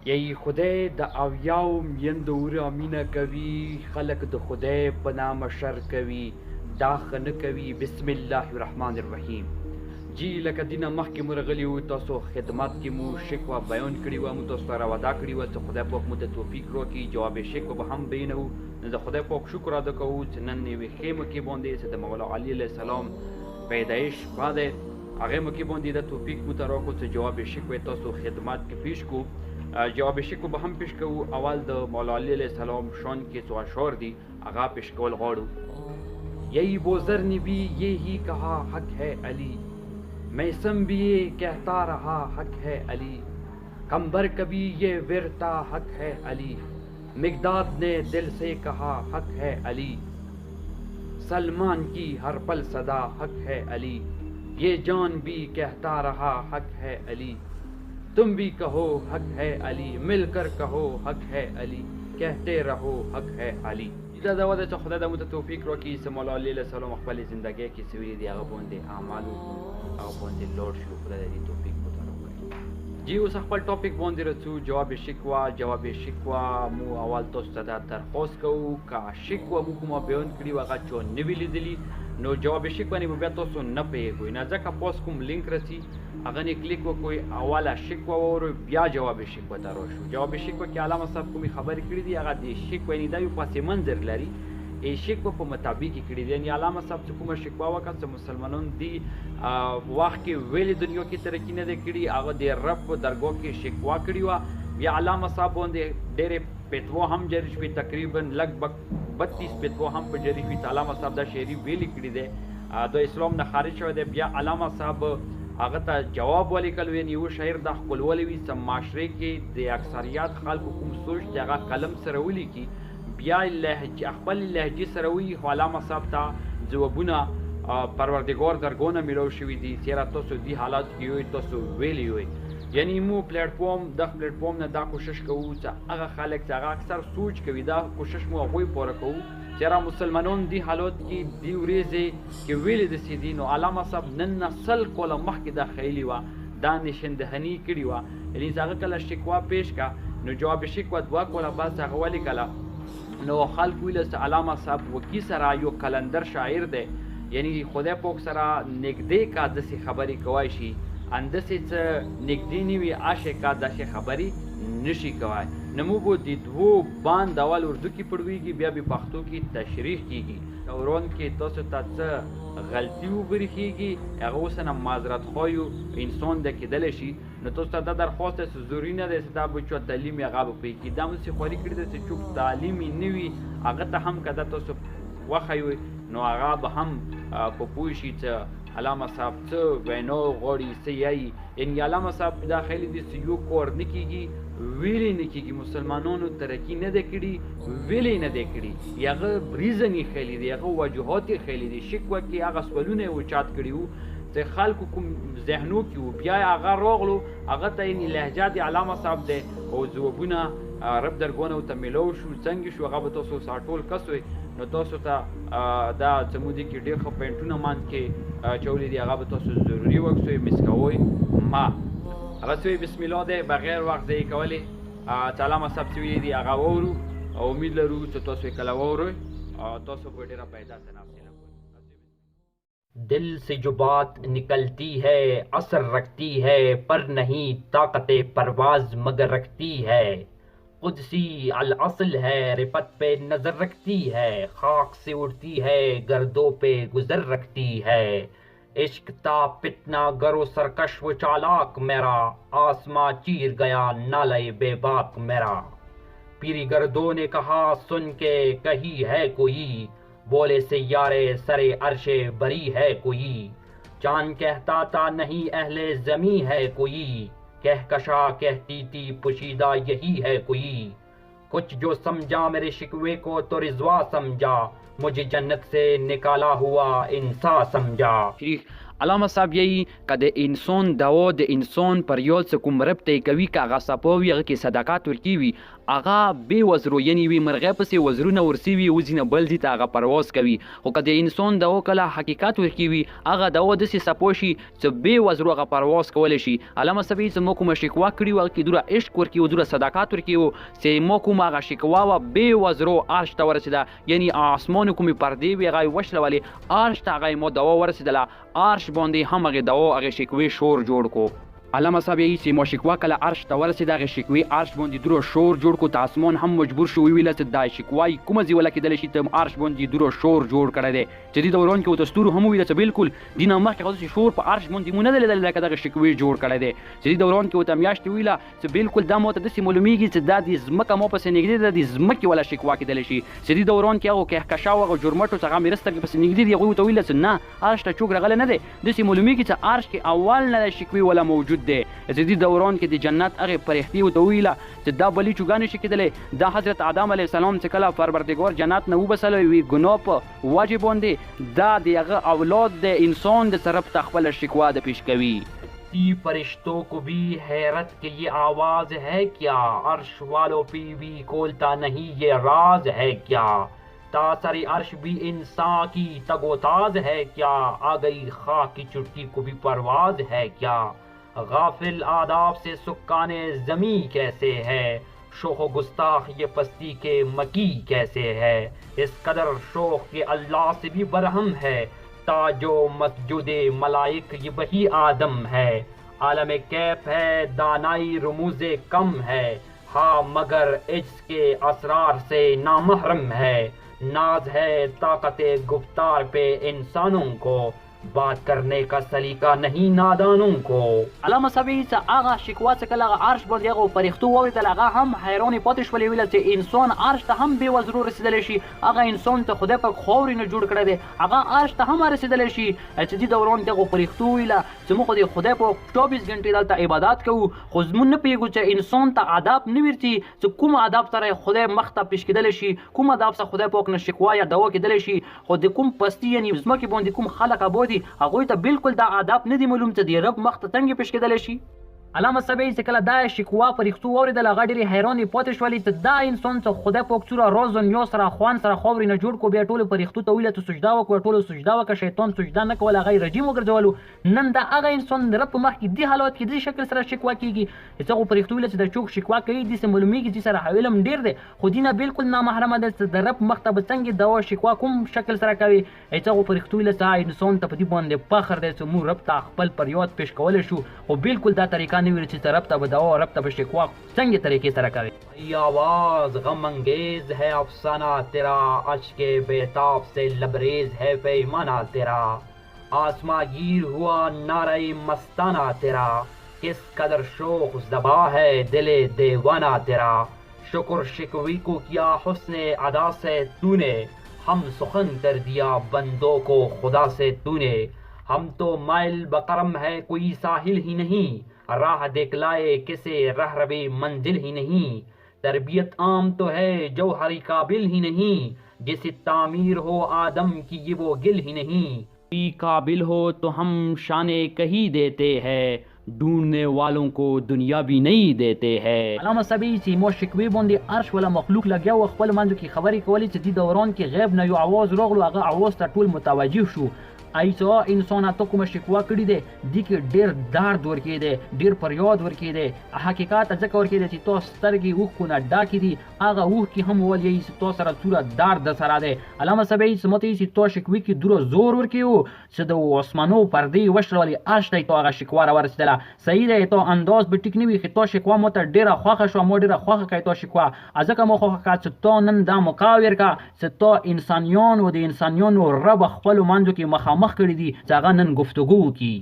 یی خدای د اویاو میندو ور امینه کوي خلق د خدای په نام شر کوي دا خنه کوي بسم الله الرحمن الرحیم. جی لکه دینه مخکې مرغلی وو تاسو خدمت کې مو شکوه بیان کړی و مو تاسو را ودا کړی و چې خدای پاک مو ته توفیق راکړي جواب شکوه به هم بینو. نو د خدای پاک شکر ادا کوو چې نن یې خیمه کې باندې چې د مولا علی علیه السلام پیدایش باندې هغه مو کې باندې د توفیق مو ته راکړو چې جواب شکوه تاسو خدمت کې پیش کو. جواب شکو به هم پیش کوو. اول د مولا علی علیہ السلام شان کې څو اشعار دي هغه پیش کول غواړو. یہی بوزر نے بھی یہی کہا حق ہے علی، میسم بھی یہ کہتا رہا حق ہے علی، کمبر کبھی یہ ورتا حق ہے علی، مقداد نے دل سے کہا حق ہے علی، سلمان کی ہر پل صدا حق ہے علی، یہ جان بھی کہتا رہا حق ہے علی، तुम भी कहो हक है अली, मिलकर कहो हक है अली, कहते रहो हक है अली. دا دا ودا چې خدای د مت توفیق راکړي چې مولا علی علیه السلام خپل ژوندۍ کې سوي دي هغه باندې اعمال او باندې لوړ شو. خدای دې توفیق مو ورکړي. جی اوس خپل ټاپک باندې رسو جواب شکوا. جواب شکوا مو اول تاسو ته دا درخواست کوو کا شکوا مو کومه بیان کړي وغه چې نوی لیدلی نو جواب شکوا نه بیا تاسو نه پیږئ نه ځکه پوس کوم لینک رسی هغه نه کلیک وکوي اوله شکوا ورو بیا جواب شکوا ته راشو. جواب شکوا کې علامه صاحب کومي خبرې کړې دي هغه د شکوا نه دا یو پس منظر لري ای شکوا په مطابق کړي دي. یعنی علامه صاحب چې کومه شکوا وکړه چې مسلمانان دي وخت کې ویلې دنیا کې ترقی نه کړي هغه د رب په درګو کې شکوا کړي و. بیا علامه صاحب باندې ډېرې پیتوا هم جاری شوي تقریبا لګبګ 32 پیتوا هم په جاری شوي. علامه صاحب دا شعري ویلې کړي دی د اسلام نه خارج شوی دی. بیا علامه صاحب هغه ته جواب ولیکل وی یو شاعر د خپلولې وي چې معاشره کې د اکثریت خلکو کوم سوچ دی هغه قلم سره ولیکي بیا لهجه خپل لهجې سره وي. خو علامه صاحب ته ځوابونه پروردګار درګونه میلو شوي دي چېرې تاسو دې حالات کې یو تاسو ویلی وي. یعنی مو پلیټفارم د پلیټفارم نه دا کوشش کوو چې هغه خلک چې هغه اکثر سوچ کوي دا کوشش مو هغوی پوره کوو چېرې مسلمانان دې حالات کې دې ورځې کې ویلې داسې دي. نو علامه صاحب نن نه سل کاله مخکې دا خیلي وه دا نشندهني کړې وه. یعنې چې هغه کله شکوا پیش کړه نو جواب شکوا 2 کاله بعد هغه ولیکله نو خلک ویله چې علامه صاحب وکي سره یو کلندر شاعر دی یعنی خدای پاک سره نږدې کا داسې خبرې کوای شي اندسې څه نږدې نه وي هشې کا داسې خبرې نشي کوای. نو موږ د دوو باند اول اردو کې پړویږي بیا به پښتو کې تشریح کیږي. دوران کې تاسو ته څه غلطي وبرېښېږي هغه اوس نه معذرت خواهیو انسان د کېدلی شي. نو تاسو ته دا درخواست دی چې ضروري نه دی چې دا به چا تعلیم یې هغه به پوه کړي. دا مو چې خواري کړې ده چې څوک تعلیم یې نه وي هغه ته هم که دا تاسو وښیو نو هغه به هم په پوه شي چې علامه صاحب څه وینا غواړي څه یایي. یعنې علامه صاحب دا خیلی دي چې یو کار نه کېږي ویلی نه کېږي. مسلمانانو ترقي نه ده کړي ویلی نه ده کړي هغه ریزن یې خیلی دي هغه وجوهات یې خیلی دي. شکوه کې هغه سوالونه یې اوچات کړي وو چې خلکو کوم ذهنو کې وو بیا هغه راغلو هغه ته یعنې لهجه د علامه صاحب دی او ځوابونه رب درګونه ورته میلو شو څنګه شو هغه به تاسو ساټول کس وئ. نو تاسو ته دا زموږ کې ډېر ښه پوینټونه منځ کې چولي دي هغه به تاسو ضروري وکړئ مس کوئ ما هغه څه بسم الله دی بغیر وخت ضایع کولې چې علامه صاحب څه ویلي دي هغه واورو او امید لرو چې تاسو یې کله واورئ تاسو به ډېره پیدا تناسب दिल से जो बात निकलती है असर रखती है पर नहीं ताकत परवाज मगर रखती है कुदसी अल असल है रिपत पे नजर रखती है खाक से उड़ती है गर्दों पे गुजर रखती है इश्क ता पितना गरो सरकश व चालाक मेरा आसमां चीर गया नाले बेबाक मेरा पीरी गर्दों ने कहा सुन के कही है कोई बोले से यारे सरे अर्शे बरी है कोई चांद कहता था नहीं अहले जमी है कोई कहकशा कहती थी पुशीदा यही है कोई कुछ जो समझा मेरे शिकवे को तो रिजवा समझा मुझे जन्नत से निकाला हुआ इंसान समझा. علامه صاحب یی که د انسان دوا د انسان پر یاد څه کوم رب ته کوي که هغه څپه وي هغه کې صدقات ورکي وي هغه بې وزرو یعنې وي مرغۍ پسې وزرونه ورسي وي وځي نه بل ځي ته هغه پرواز کوي خو که د انسان دوا کله حقیقت ورکي وي هغه دوا داسې څپو شي چې بې وزرو هغه پرواز کولی شي علامه صاحب یې چې ما کومه شکوا کړي وه هغه کې دومره عشق ورکي و دومره صدقات ورکي و چې ما کومه هغه شکوا وه بې وزرو عرش ته ورسېده یعنې اسمان کومې پردې وي هغه یې وشلولې عرش ته هغه یې ما دوا ورسېدله عرش باندې هم هغې دوا هغې شکوې شور جوړ کو علامه صاحب یې چې ما شکوا کله عرش ته ورسېد هغې شکوې عرش باندې دومره شور جوړ کو ته اسمان هم مجبور شو وویله چې دا شکوا یې کومه ځای ولګېدلی شي ته عرش باندې دومره شور جوړ کړی دی چې دې دوران کې ورته ستورو هم وویله چې بلکل دې نه مخکې هغه داسې شور په عرش باندې مو نه دی لیدلی لکه دغه شکوې جوړ کړی دی چې دې دوران کې ورته میاشتې وویله چې بلکل دا ماته داسې معلومیږي چې دا د ځمکه ما پسې نږدې ده د ځمکې والا شکوا کېدلی شي چې دې دوران کې هغو کهکشاو هغو جرمټو څه هغه مې سترګې پسې نږدې دي هغوی ورته ویله چې نه عرش ته چوک راغلی نه دی داسې معلومیږي چې عرش کې اول نه د شکوې والا موجود دی چې دې دوران کې د جنت هغې فرښتې ورته وویله چې دا بلې چوګانې شي کېدلی دا حضرت آدم علیه السلام چې کله پروردګار جنت نه وبسلی وي ګناه په وجې باندې دا د هغه اولاد د انسان د طرف ته خپله شکوا د پیش کوي فرشتوں کو بھی حیرت کہ یہ آواز ہے کیا عرش والوں پہ بھی کھولتا نہیں یہ راز ہے کیا تاثر عرش بھی انسان کی تگ و تاز ہے کیا آ گئی خاک کی چٹکی کو بھی پرواز ہے کیا غافل آداب سے سکان زمیں کیسے ہے شوخ و گستاخ یہ پستی کے مکی کیسے ہے اس قدر شوخ کے اللہ سے بھی برہم ہے تاج و مسجد ملائک یہ وہی آدم ہے عالم کیف ہے دانائی رموز کم ہے ہاں مگر عجز کے اسرار سے نامحرم ہے ناز ہے طاقت گفتار پہ انسانوں کو بات کرنے کا سلیقہ نہیں نادانوں کو علامه صاحب یې چې هغه شکوا چې کله هغه عرش باندې هغه فرښتو واورېدل هغه هم حیرانې پاتې شولې ویله چې انسان عرش ته هم بې وزرو رسېدلی شي هغه انسان ته خدای پاک خاورې نه جوړ کړی دی هغه عرش ته هم رسېدلی شي چې دې دوران کې هغو فرښتو وویله چې موږ خو د خدای پاک 24 ګنټې دلته عبادت کوو خو زموږ نه پوهېږو چې انسان ته آداب نه ورځي چې کوم آداب سره یې خدای مخ ته پیش کېدلی شي کوم آداب سره خدای پاک نه شکوا یا دوا کېدلی شي خو د کوم پستي یعنې ځمکې باندې کوم خلق اباد دي هغوی ته بالکل دا آداب نه دي معلوم چې د رب مخ ته څنګه پیش کېدلی شي علامه صاحب یې چې کله دا شکوا فرښتو واورېدل هغه ډېرې حیرانې پاتې شولې چې دا انسان څه خدای پاک څومره راز و نیاز سره خوند سره خاورې نه جوړ کړو بیا ټولو فرښتو ته ویله چې سجده وکړه ټولو سجده وکړه شیطان سجده نه کوله هغه یې رجیم وګرځولو نن دا هغه انسان د رب په مخ کې دې حالات کې دې شکل سره شکوا کېږي چې هغو فرښتو ویله چې د چوک شکوا کوي داسې معلومېږي چې سره علم ډېر دی خو دې نه بالکل نامحرمه ده چې د رب مخ ته به څنګه دوا شکوا کوم شکل سره کوي چې هغو فرښتو ویله چې انسان ته په دې باندې فخر دی چې موږ رب ته خپل فریاد پیش کولی شو خو بالکل دا طریقه نه وي چې رب ته دوا رب ته شکوا څنګه طریقې سره کوي یہ آواز غم انگیز ہے افسانہ تیرا اشک بیتاب سے لبریز ہے پیمانہ تیرا آسماں گیر ہوا نعرہ مستانہ تیرا کس قدر شوق زبا ہے دل دیوانہ تیرا شکر شکوی کو کیا حسن ادا سے تو نے ہم سخن کر دیا بندوں کو خدا سے تو نے ہم تو مائل بکرم ہے کوئی ساحل ہی نہیں راہ دکھلائے کسے رہ ربے منزل ہی نہیں تربیت عام تو ہے جوہری قابل ہی نہیں جسے تعمیر ہو آدم کی یہ وہ گل ہی نہیں قابل ہو تو ہم شانے کہیں دیتے ہیں ڈھونڈنے والوں کو دنیا بھی نہیں دیتے ہیں علامه صاحب چې مو شکوي باندې عرش ولا مخلوق لګیا و خپل منځو کې خبرې کولې چې دې دوران کې غیب نه یو اواز راغلو هغه اواز ته ټول متوجه شو ایسا انسان ته کومه شکوا کړې دی دې کې ډېر درد ورکې دی ډېر فریاد ورکې دی حقیقت ځکه ورکې دی چې تاسو سترګې اوښکو نه ډاکې دي هغه اوښکې هم وویل چې تاسو سره څومره درد سره دی علامه صاحب یې سمته چې تا شکوي کې دومره زور ورکې و چې د اسمانو پردې وشړولې عرش ته تا هغه شکوا راورسېدله صحیح دی تا انداز به ټیک نه وي تا شکوا ما ته ډېره خوښه شوه ما ډېره خوښه کړې تا شکوا ځکه ما خوښه کړه چې تا نن دا موقع ورکړه چې تا انسانیان و د انسانیانو رب خپلو منځو کې مخامخ کړي دي چې هغه نن گفتگو وکړي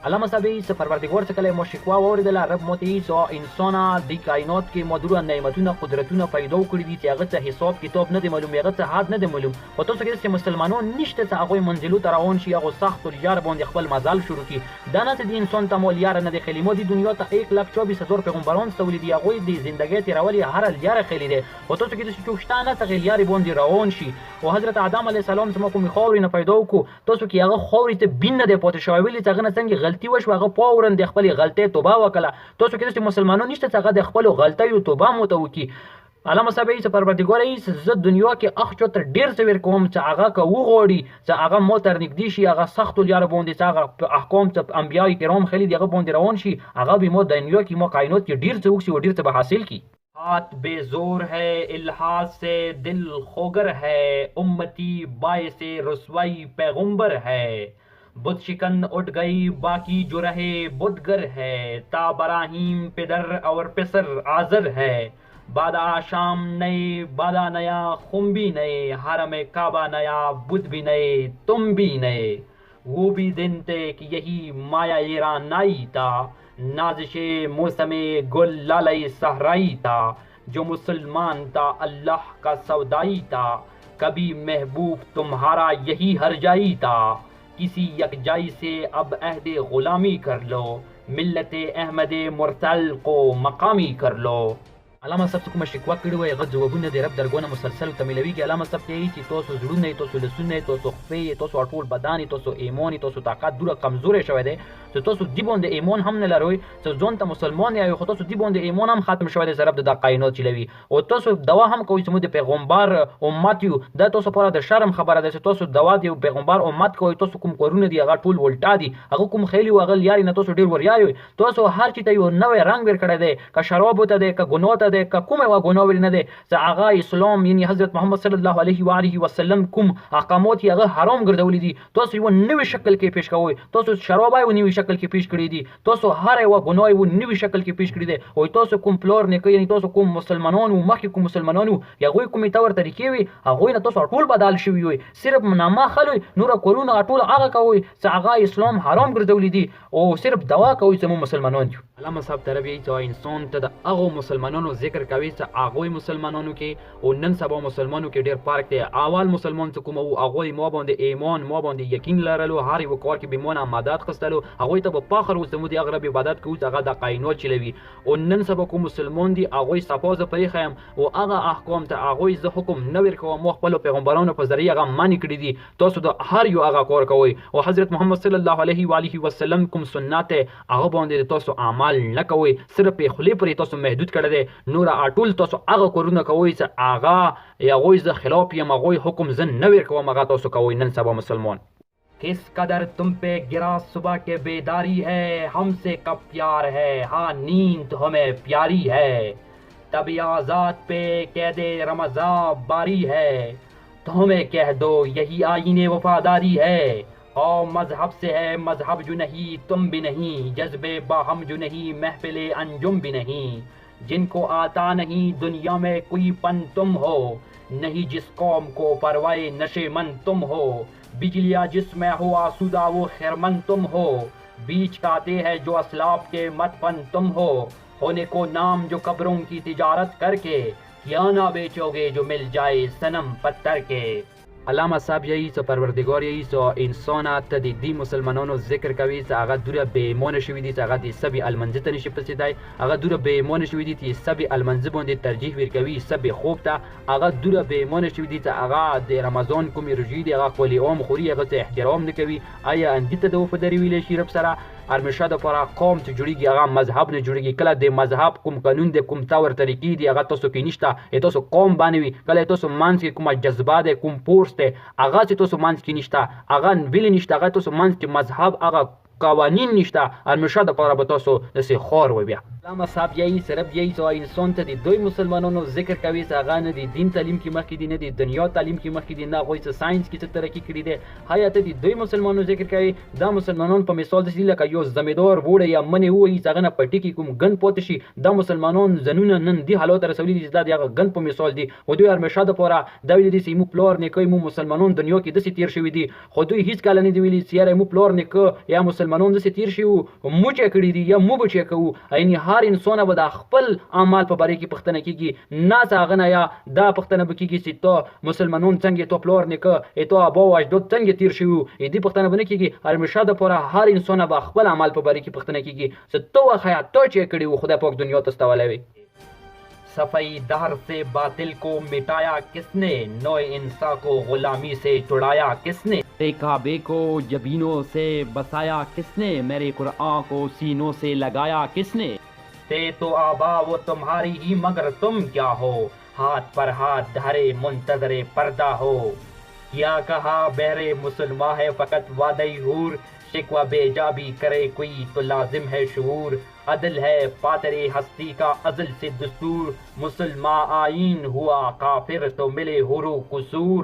علامه صاحب یې پروردګار څخه کله مو شکوا واورېدله رب مو ته یې انسانه د کائنات کې مدوره نعمتونه قدرتونه پیدا کړي دي چې هغه څه حساب کتاب نه دی معلوم هغه څه حد نه دی معلوم خو تاسو کې چې مسلمانان نشته چې هغوی منزلو ته روان شي هغه سخت الجار باندې خپل مزل شروع کړي دا نه چې د انسان ته مول یاره نه دی خیلي مو د دنیا ته 1,24,000 پیغمبران استولي دي هغوی د زندګۍ تېرولې هر الجاره خیلي دی خو تاسو کې چې څوک شته نه چې غلیارې باندې روان شي او حضرت آدم علیه السلام زما کومې خاورې نه پیدا وکړو تاسو کې هغه خاورې ته بین نه دی پاتې شوی ولې چې هغه نه څنګه غلطي وشوه هغه فوراً د خپلې غلطۍ توبه وکړه تاسو کې چې مسلمانان نشته چې هغه د خپلو غلطیو توبه مو ته وکړي علامه صاحب یې پروردګار یې زه دنیا کې اخ چوتر ډېر څه ورکوم چې هغه که وغواړي چې هغه مو تر نږدې شي هغه سختو لارو باندې چې هغه احکام چې انبیای کرام خلي دي هغه باندې روان شي هغه به مو دنیا کې مو کائنات کې ډېر څه وکړي او ډېر څه به حاصل کړي ہاتھ بے زور ہے الحاظ سے دل خوگر ہے امتی باعث رسوائی پیغمبر ہے بت شکن اٹھ گئی باقی جو رہے بدگر ہے تا براہیم پدر اور پسر آزر ہے بادا شام نئے بادا نیا خم بھی نئے حرم کعبہ نیا بدھ بھی نئے تم بھی نئے وہ بھی دن تھے کہ یہی مایا ایران نائی تھا نازش موسم گل لالی صحرائی تھا جو مسلمان تھا اللہ کا سودائی تھا کبھی محبوب تمہارا یہی ہر جائی تھا کسی یکجائی سے اب عہد غلامی کر لو ملت احمد مرتل کو مقامی کر لو علامه صاحب کومه شکوه کړې وای هغه ځوابونه د رب درګونه مسلسل ته ملويږي علامه صاحب ته چې تاسو زړونه تاسو لسونه تاسو خپې تاسو ټول بدن تاسو ایمان تاسو طاقت دوره کمزورې شوی دی چې تاسو دی باندې ایمان هم نه لروي چې ځون ته مسلمان یې خو تاسو دی باندې ایمان هم ختم شوی دی رب د کائنات چلوي او تاسو دوا هم کوي چې مو د پیغمبر امت یو د تاسو لپاره د شرم خبره ده چې تاسو دوا دی پیغمبر امت کوي تاسو کوم کورونه دی هغه ټول ولټا دي هغه کوم خېلی او هغه یاري نه تاسو ډیر وریایو تاسو هر چی ته یو نوې رنگ ور کړی دی که شراب ته دی که ګناه ته دی که کومه وا ګناه ور نه دی چې هغه اسلام یعنی حضرت محمد صلی الله علیه و آله وسلم کوم احکامات هغه حرام ګرځولې دي تاسو یو نوې شکل کې پیش کوئ تاسو شراب یو نوې شکل کې پیش کړی دي تاسو هر یو ګناه یو نوې شکل کې پیش کړی دی او تاسو کوم پلور نه کوي یعنی تاسو کوم مسلمانانو مخکې کوم مسلمانانو هغه کوم تور طریقې وي هغه نه تاسو ټول بدل شوی وي صرف نامه خلوي نور کورونه ټول هغه کوي چې هغه اسلام حرام ګرځولې دي او صرف دوا کوي چې مو مسلمانان یو علامه صاحب تربیه چې انسان ته د هغه مسلمانانو ذکر کوي چې هغه مسلمانانو کې او نن سبا مسلمانانو کې ډیر فرق دی اول مسلمان چې کوم او هغه مو باندې ایمان مو باندې یقین لرلو هر یو کار کې به مونږه مدد خستلو هغه ته په فخر او سمودي اغرب عبادت کوي هغه د کائنات چلوي او نن سبا کوم مسلمان دي هغه صفازه پرې خیم او هغه احکام ته هغه ز حکم نه ورکوم مو خپل پیغمبرانو په ذریعہ هغه مانی کړی دي تاسو د هر یو هغه کار کوي او حضرت محمد صلی الله علیه و آله وسلم کوم سنت هغه باندې تاسو اعمال نه کوي صرف په خلی پرې تاسو محدود کړی دی نور اټول تاسو هغه کارونه کوي چې هغه یا غوي ز خلاف یم هغه حکم زن نه ورکوم هغه تاسو کوي نن سبا مسلمان کس قدر تم پہ گرا صبح کے بیداری ہے ہم سے کب پیار ہے ہاں نیند ہمیں پیاری ہے تب آزاد پہ قید رمضان باری ہے تو ہمیں کہہ دو یہی آئین وفاداری ہے او مذہب سے ہے مذہب جو نہیں تم بھی نہیں جذبے باہم جو نہیں محفل انجم بھی نہیں جن کو آتا نہیں دنیا میں کوئی پن تم ہو نہیں جس قوم کو پروائے نشے من تم ہو بجلیا جس میں ہو آسودہ وہ خیرمن تم ہو بیچ کاتے ہیں جو اسلاف کے مت پن تم ہو ہونے کو نام جو قبروں کی تجارت کر کے کیا نہ بیچو گے جو مل جائے صنم پتھر کے علامه صاحب یی څه پروردګار یی څه انسان ته د دې مسلمانانو ذکر کوي چې هغه دوره به ایمان شوی دي چې هغه د سبي المنځ ته نشي پسیدای هغه دوره به ایمان شوی دي چې سبي المنځ باندې ترجیح ورکوي سبي خوب ته هغه دوره به ایمان شوی دي چې هغه د رمضان کومې روژې دي هغه خپل اوم خوري هغه ته احترام نه کوي آیا اندې ته د وفاداري ویلی شي رب سره همیشه د پاره قوم ته جوړیږي هغه مذهب نه جوړیږي کله د مذهب کوم قانون د کوم تور طریقې دي هغه تاسو کې نشته تاسو قوم باندې وي کله تاسو مانځ کې کومه جذبه ده کوم پورس ده هغه چې تاسو مانځ کې نشته هغه ویل نشته هغه تاسو مانځ کې مذهب هغه قوانین نشته همیشه د پاره به تاسو داسې خور وي بیا علامه صاحب یی صرف یی چې انسان ته د دوی مسلمانانو ذکر کوي چې هغه نه د دین تعلیم کې مخکې دي نه د دنیا تعلیم کې مخکې دي نه هغوی څه ساینس کې څه ترقي کړي دي حیا ته د دوی مسلمانانو ذکر کوي دا مسلمانان په مثال داسې لکه یو زمیندار وړی یا منې ووهي چې هغه نه په ټکي کوم ګن پاتې شي دا مسلمانان ځانونه نن دې حالات ته رسولي دي چې دا د هغه ګن په مثال دي خو دوی همیشه دپاره دا ویلي دي چې موږ پلار نیکه موږ مسلمانان دنیا کې داسې تېر شوي دي خو دوی هېڅکله نه دي ویلي چې یاره موږ پلار نیکه یا مسلمان مسلمانانو داسې تیر شي موږ یې کړي دي یا موږ به چې کوو یعنی هر انسان به د خپل اعمال په باره کې پوښتنه کېږي نه هغه نه یا دا پوښتنه به کېږي چې ته مسلمانان څنګه تو پلار نیکه تو ابا او اجداد څنګه تیر شوي دې پوښتنه به نه کېږي همیشه دپاره هر انسان به خپل اعمال په باره کې پوښتنه کېږي چې ته وښیه ته چې یې کړي وو خدای پاک دنیا ته ستولی وي صفائی دهر سے باطل کو مٹایا کس نے نوع انسان کو غلامی سے چھڑایا کس نے کعبے کو جبینوں سے بسایا کس نے میرے قرآن کو سینوں سے لگایا کس نے تے تو آبا وہ تمہاری ہی مگر تم کیا ہو ہاتھ پر ہاتھ دھرے منتظر پردہ ہو کیا کہا بہرے مسلمان ہے فقط وعدہ حور شکوہ بے جا بھی کرے کوئی تو لازم ہے شعور عدل ہے فاتر ہستی کا ازل سے دستور مسلمان آئین ہوا کافر تو ملے حوروں قصور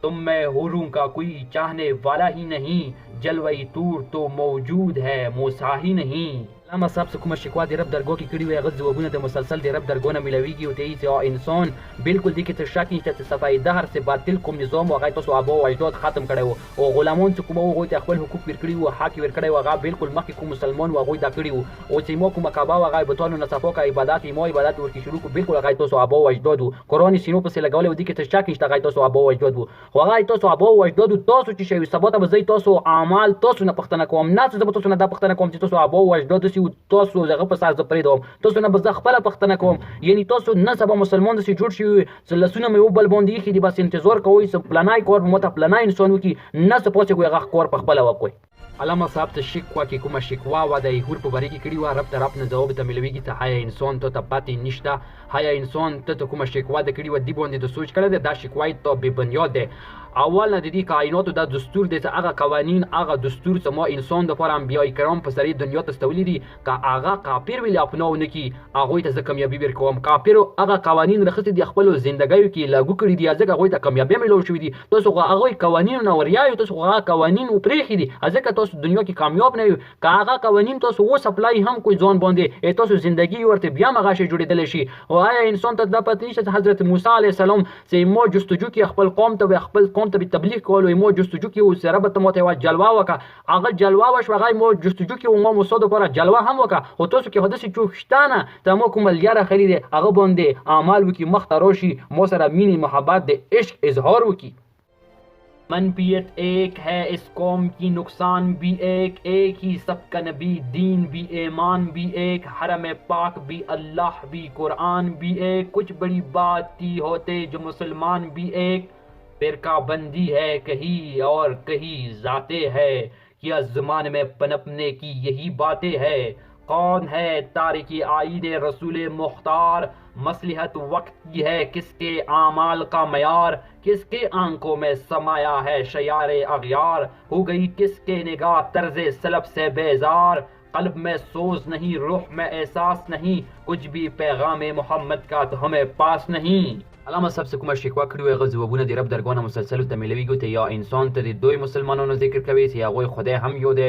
تم میں حوروں کا کوئی چاہنے والا ہی نہیں جلوئی طور تو موجود ہے موسیٰ ہی نہیں علامه صاحب څه کومه شکوا د رب درګو کې کړي وي هغه ځوابونه د مسلسل د رب درګو نه ملويږي او ته یې انسان بالکل دې کې ته شک نشته چې صفای دهر سے باطل کوم نظام هغه تاسو ابا او اجداد ختم کړی وو او غلامان چې کوم هغوی ته خپل حقوق ورکړي وو حق یې ورکړی وو هغه بالکل مخکې کوم مسلمان وو هغوی دا کړي وو او چې ما کومه کعبه وه هغه بتانو نصفا که عبادت ما عبادت ورکې شروع کړو بالکل هغه تاسو ابا او اجداد وو قرآن سینو پسې لګولی وو دې کې ته شک نشته هغه تاسو ابا او اجداد وو خو هغه تاسو ابا او اجداد وو تاسو چې شوي سبا ته به زه تاسو اعمال تاسو نه پوښتنه کوم نه زه به تاسو نه دا پوښتنه کوم چې تاسو ابا او اجداد داسې تاسو هغه په سر زه پرېږدم تاسو نه به زه خپله پوښتنه کوم یعنی تاسو نه سبا مسلمان داسې جوړ شوي چې لاسونه مې یو بل باندې ایښي دي بس انتظار کوئ چې پلانی کار به ماته پلانی انسان وکړي نه څه پاسې کوئ هغه کار پخپله وکړئ علامه صاحب ته شکوا کې کومه شکوا وه د حور په باره کې کړي وه رب ته رب نه ځواب ته ملویږي ته هیا انسان ته پاتې نشته هیا انسان ته کومه شکوا د کړي وه دې باندې د سوچ کړی دی دا شکوا یې ته بې بنیاد دی اول نه د دې کائناتو دا دستور دی چې هغه قوانین هغه دستور چې ما انسان دپاره انبیاء کرام په سرې دنیا ته استولي دي که هغه کافر ویلې اپناو نه کړي هغوی ته زه کامیابي ورکوم کافرو هغه قوانین راخیستي دي خپلو زندګیو کې لاګو کړي دي ځکه هغوی ته کامیابي میلاو شوي دي تاسو خو هغوی قوانینو نه وریایو تاسو خو هغه قوانین وپرېښي دي ځکه تاسو دنیا کې کامیاب نه یو که هغه قوانین تاسو اوس اپلای هم کوئ ځوان باندې تاسو زندګي ورته بیا هم هغه شی جوړېدلی شي او آیا انسان ته دا پته نشته چې حضرت موسی علیه السلام چې ما جستجو کې خپل قوم ته تبلیغ کول ما جستجو کې و سره به ته ماته یوه جلوه وکړه هغه جلوه وشوه هغه ما جستجو کې و ما موسی دپاره جلوه هم وکړه خو تاسو کې خو داسې څوک شته نه ته ما کومه لیاره خري دی هغه باندې اعمال وکړي مخ ته راشي ما سره مینې محبت د عشق اظهار وکړي منفیت ایک ہے اس قوم کی نقصان بھی ایک ہی سب کا نبی دین بھی ایمان بھی ایک حرم پاک بھی اللہ بھی قرآن بھی ایک کچھ بڑی بات کی ہوتے جو مسلمان بھی ایک فرقہ بندی ہے کہیں اور کہیں ذاتیں ہے کیا زمانے میں پنپنے کی یہی باتیں ہے کون ہے تارکی آئین رسول مختار مصلحت وقت کی ہے کس کے اعمال کا معیار کس کے آنکھوں میں سمایا ہے شیار اغیار ہو گئی کس کے نگاہ طرز سلب سے بیزار قلب میں سوز نہیں روح میں احساس نہیں کچھ بھی پیغام محمد کا تو ہمیں پاس نہیں علامه صاحب څه کومه شکوا کړي وي هغه ځوابونه د رب درګاه نه مسلسلو ته میلویږي ته یا انسان ته د دوی مسلمانانو ذکر کوي چې هغوی خدای هم یو دی